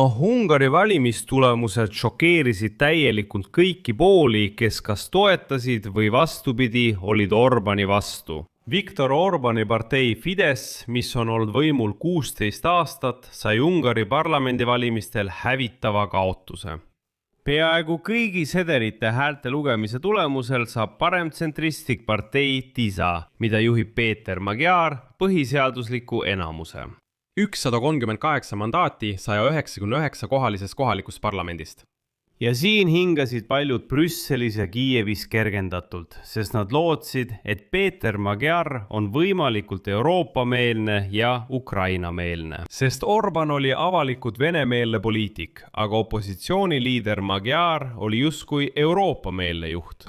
Ungari valimistulemused šokeerisid täielikult kõiki pooli, kes kas toetasid või vastupidi olid Orbani vastu. Viktor Orbani partei Fidesz, mis on olnud võimul 16 aastat, sai Ungari parlamendivalimistel hävitava kaotuse. Peaaegu kõigi sedelite häälte lugemise tulemusel saab paremtsentristlik partei TISA, mida juhib Péter Magyar, põhiseadusliku enamuse. 138 mandaati 199 kohalisest kohalikust parlamendist. Ja siin hingasid paljud Brüsselis ja Kiievis kergendatult, sest nad lootsid, et Péter Magyar on võimalikult Euroopa-meelne ja Ukraina-meelne. Sest Orban oli avalikult venemeelne poliitik, aga opositsiooniliider Magyar oli justkui Euroopa-meelne juht.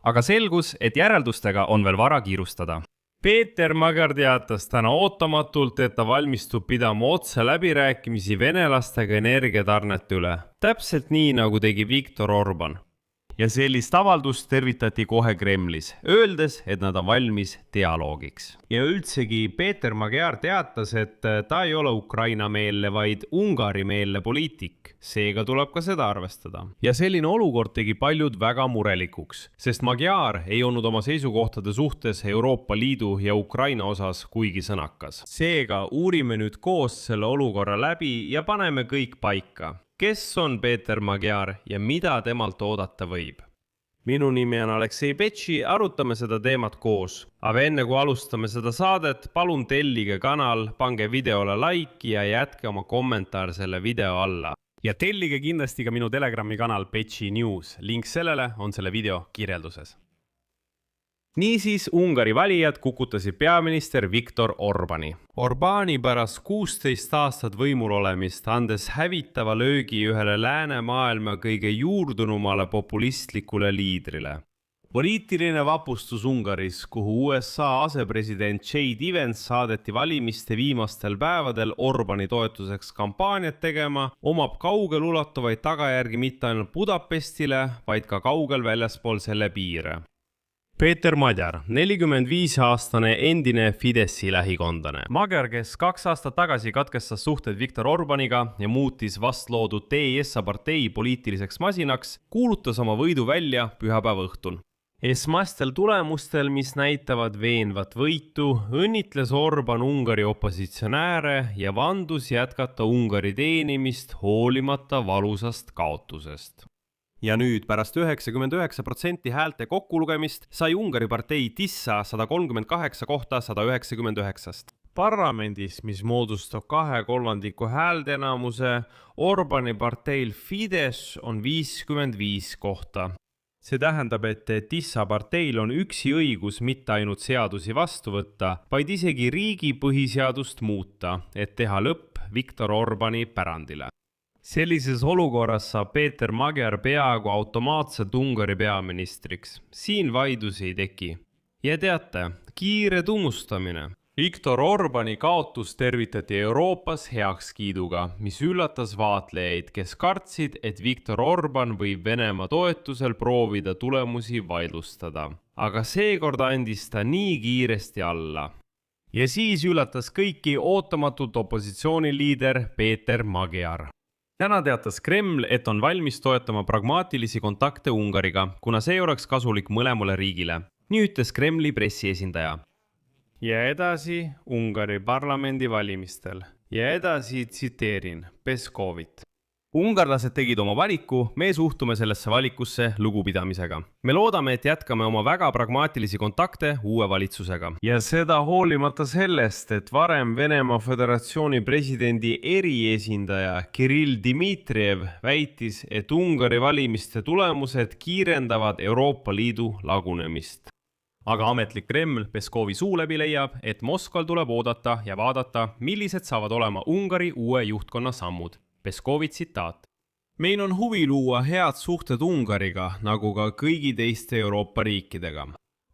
Aga selgus, et järeldustega on veel vara kiirustada. Péter Magyar teatas täna ootamatult, et ta valmistub pidama otse läbirääkimisi venelastega energiatarnete üle. Täpselt nii, nagu tegi Viktor Orban. Ja sellist avaldust tervitati kohe Kremlis, öeldes, et nad on valmis dialoogiks. Ja üldsegi Péter Magyar teatas, et ta ei ole Ukraina-meelne, vaid Ungari-meelne poliitik. Seega tuleb ka seda arvestada. Ja selline olukord tegi paljud väga murelikuks, sest Magyar ei olnud oma seisukohtade suhtes Euroopa Liidu ja Ukraina osas kuigi sõnakas. Seega uurime nüüd koos selle olukorra läbi ja paneme kõik paika. Kes on Péter Magyar ja mida temalt oodata võib? Minu nimi on Aleksei Betši, arutame seda teemat koos. Aga enne kui alustame seda saadet, palun tellige kanal, pange videole like ja jätke oma kommentaar selle video alla. Ja tellige kindlasti ka minu Telegrami kanal Betši News. Link sellele on selle video kirjelduses. Niisiis Ungari valijad kukutasid peaminister Viktor Orbani. Orbani pärast 16 aastat võimul olemist andes hävitava löögi ühele läänemaailma kõige juurdunumale populistlikule liidrile. Poliitiline vapustus Ungaris, kuhu USA asepresident J.D. Vance saadeti valimiste viimastel päevadel Orbani toetuseks kampaaniat tegema, omab kaugel ulatuvaid tagajärgi mitte ainult Budapestile, vaid ka kaugel väljaspool selle piire. Péter Magyar, 45-aastane endine Fideszi lähikondane. Magyar, kes 2 aastat tagasi katkestas suhted Viktor Orbaniga ja muutis vastloodud TISA partei poliitiliseks masinaks, kuulutas oma võidu välja pühapäeva õhtul. Esmastel tulemustel, mis näitavad veenvat võitu, õnnitles Orban Ungari opositsionääre ja vandus jätkata Ungari teenimist hoolimata valusast kaotusest. Ja nüüd pärast 99% häälte kokkulugemist sai Ungari partei TISA 138 kohta 199. Parlamendis, mis moodustab 2/3 häälteenamuse, Orbani parteil Fidesz on 55 kohta. See tähendab, et TISA parteil on üksi õigus mitte ainult seadusi vastu võtta, vaid isegi riigi põhiseadust muuta, et teha lõpp Viktor Orbani pärandile. Sellises olukorras saab Péter Magyar peaaegu automaatselt Ungari peaministriks. Siin vaidlusi ei teki. Ja teate, kiire tunnustamine. Viktor Orbani kaotus tervitati Euroopas heakskiiduga, mis üllatas vaatlejaid, kes kartsid, et Viktor Orban võib Venemaa toetusel proovida tulemusi vaidlustada. Aga seekord andis ta nii kiiresti alla. Ja siis üllatas kõiki ootamatult opositsiooniliider Péter Magyar. Täna teatas Kreml, et on valmis toetama pragmaatilisi kontakte Ungariga, kuna see oleks kasulik mõlemale riigile. Nii ütles Kremli pressiesindaja. Ja edasi Ungari parlamendi valimistel. Ja edasi tsiteerin Peskovit. Ungarlased tegid oma valiku, me suhtume sellesse valikusse lugupidamisega. Me loodame, et jätkame oma väga pragmaatilisi kontakte uue valitsusega. Ja seda hoolimata sellest, et varem Venemaa Föderatsiooni presidendi eriesindaja Kirill Dmitrijev väitis, et Ungari valimiste tulemused kiirendavad Euroopa Liidu lagunemist. Aga ametlik Kreml Peskovi suu läbi leiab, et Moskval tuleb oodata ja vaadata, millised saavad olema Ungari uue juhtkonna sammud. Peskovi tsitaat. Meil on huvi luua head suhted Ungariga, nagu ka kõigi teiste Euroopa riikidega.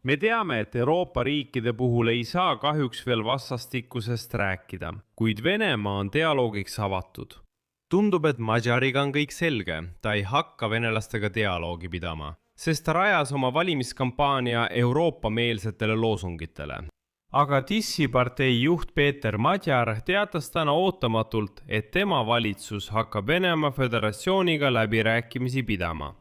Me teame, et Euroopa riikide puhul ei saa kahjuks veel vastastikusest rääkida, kuid Venemaa on dialoogiks avatud. Tundub, et Magyariga on kõik selge, ta ei hakka venelastega dialoogi pidama, sest ta rajas oma valimiskampaania Euroopa-meelsetele loosungitele. aga dissipartei juht Peeter Madjar teatas täna ootamatult, et tema valitsus hakkab Venemaa Föderatsiooniga läbirääkimisi pidama.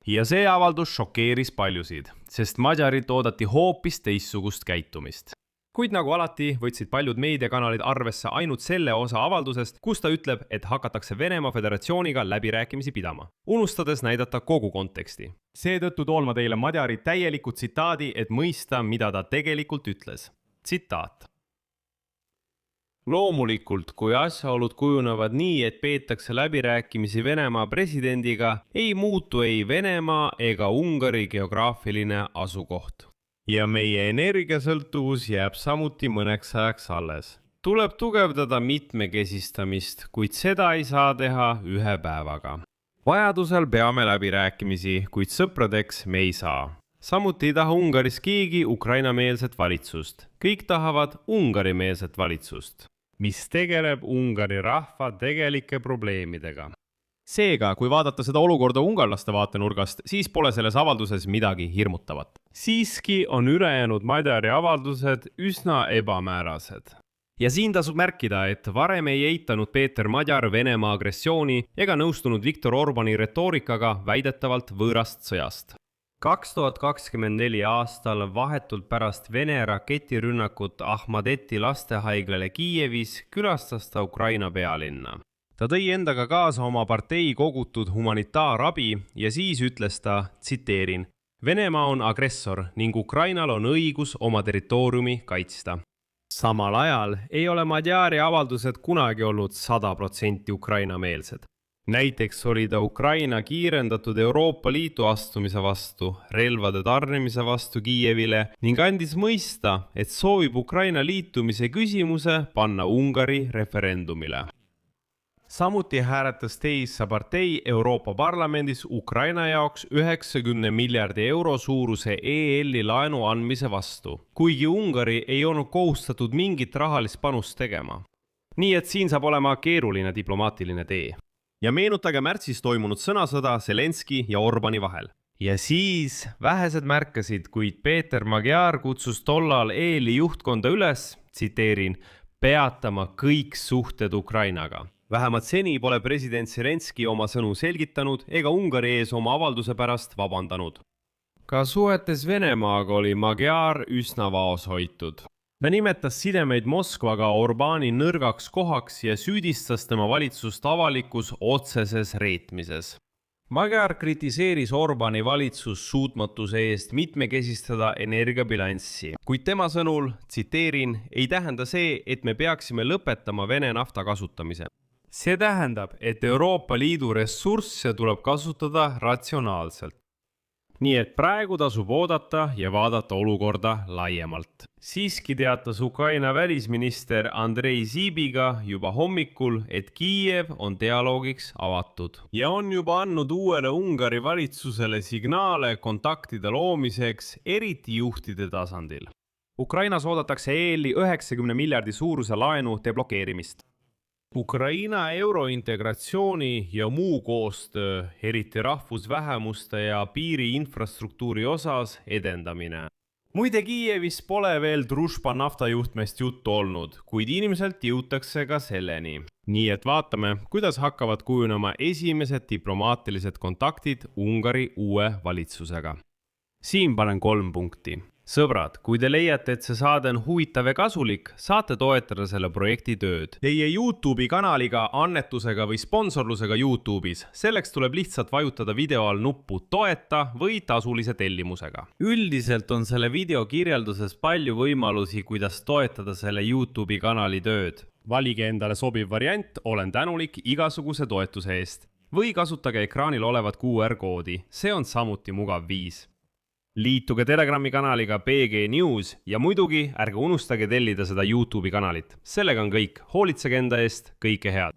Ja see avaldus šokeeris paljusid, sest Madjarilt oodati hoopis teistsugust käitumist. Kuid nagu alati võtsid paljud meediakanalid arvesse ainult selle osa avaldusest, kus ta ütleb, et hakatakse Venemaa Föderatsiooniga läbirääkimisi pidama, unustades näidata kogu konteksti. Seetõttu toon ma teile Madjari täieliku tsitaadi, et mõista, mida ta tegelikult ütles. Tsitaat. Loomulikult, kui asjaolud kujunevad nii, et peetakse läbirääkimisi Venemaa presidendiga, ei muutu ei Venemaa ega Ungari geograafiline asukoht. Ja meie energiasõltuvus jääb samuti mõneks ajaks alles. Tuleb tugevdada mitmekesistamist, kuid seda ei saa teha ühe päevaga. Vajadusel peame läbirääkimisi, kuid sõpradeks me ei saa. Samuti ei taha Ungaris keegi Ukraina-meelset valitsust. Kõik tahavad Ungari-meelset valitsust, mis tegeleb Ungari rahva tegelike probleemidega. Seega, kui vaadata seda olukorda ungarlaste vaatenurgast, siis pole selles avalduses midagi hirmutavat. Siiski on ülejäänud Madjari avaldused üsna ebamäärased. Ja siin tasub märkida, et varem ei eitanud Peeter Madjar Venemaa agressiooni ega nõustunud Viktor Orbani retoorikaga väidetavalt võõrast sõjast. 2024 aastal vahetult pärast Vene raketirünnakut Ahmadeti lastehaiglale Kiievis külastas ta Ukraina pealinna. Ta tõi endaga kaasa oma partei kogutud humanitaarabi ja siis ütles ta, tsiteerin, Venemaa on agressor ning Ukrainal on õigus oma territooriumi kaitsta. Samal ajal ei ole Madjari avaldused kunagi olnud 100% Ukraina-meelsed. Näiteks oli ta Ukraina kiirendatud Euroopa Liitu astumise vastu, relvade tarnimise vastu Kiievile ning andis mõista, et soovib Ukraina liitumise küsimuse panna Ungari referendumile. Samuti hääletas teisa partei Euroopa Parlamendis Ukraina jaoks 90 miljardi euro suuruse EL-i laenu andmise vastu, kuigi Ungari ei olnud kohustatud mingit rahalist panust tegema. Nii et siin saab olema keeruline diplomaatiline tee. Ja meenutage märtsis toimunud sõnasõda Zelenski ja Orbani vahel. Ja siis vähesed märkasid, kuid Peeter Madjar kutsus tollal EL-i juhtkonda üles, tsiteerin, peatama kõik suhted Ukrainaga. Vähemalt seni pole president Zelenski oma sõnu selgitanud ega Ungari ees oma avalduse pärast vabandanud. Ka suhetes Venemaaga oli Madjar üsna vaoshoitud. Ta nimetas sidemeid Moskvaga Orbani nõrgaks kohaks ja süüdistas tema valitsust avalikus otseses reetmises. Madjar kritiseeris Orbani valitsus suutmatuse eest mitmekesistada energiabilanssi, kuid tema sõnul, tsiteerin, ei tähenda see, et me peaksime lõpetama Vene nafta kasutamise. See tähendab, et Euroopa Liidu ressursse tuleb kasutada ratsionaalselt. Nii et praegu tasub oodata ja vaadata olukorda laiemalt. Siiski teatas Ukraina välisminister Andrei Zibiga juba hommikul, et Kiiev on dialoogiks avatud. Ja on juba andnud uuele Ungari valitsusele signaale kontaktide loomiseks, eriti juhtide tasandil. Ukrainas oodatakse EL-i 90 miljardi suuruse laenu deblokeerimist. Ukraina eurointegratsiooni ja muu koostöö, eriti rahvusvähemuste ja piiri infrastruktuuri osas edendamine. Muide, Kiievis pole veel Družba naftajuhtmest juttu olnud, kuid ilmselt jõutakse ka selleni. Nii et vaatame, kuidas hakkavad kujunema esimesed diplomaatilised kontaktid Ungari uue valitsusega. Siin panen 3 punkti. Sõbrad, kui te leiate, et see saade on huvitav ja kasulik, saate toetada selle projekti tööd. Teie YouTube'i kanaliga, annetusega või sponsorlusega YouTube'is. Selleks tuleb lihtsalt vajutada video all nuppu toeta või tasulise tellimusega. Üldiselt on selle video kirjelduses palju võimalusi, kuidas toetada selle YouTube'i kanali tööd. Valige endale sobiv variant, olen tänulik igasuguse toetuse eest. Või kasutage ekraanil olevat QR-koodi, see on samuti mugav viis. Liituge Telegrami kanaliga PG News ja muidugi ärge unustage tellida seda YouTube'i kanalit. Sellega on kõik. Hoolitsege enda eest, kõike head!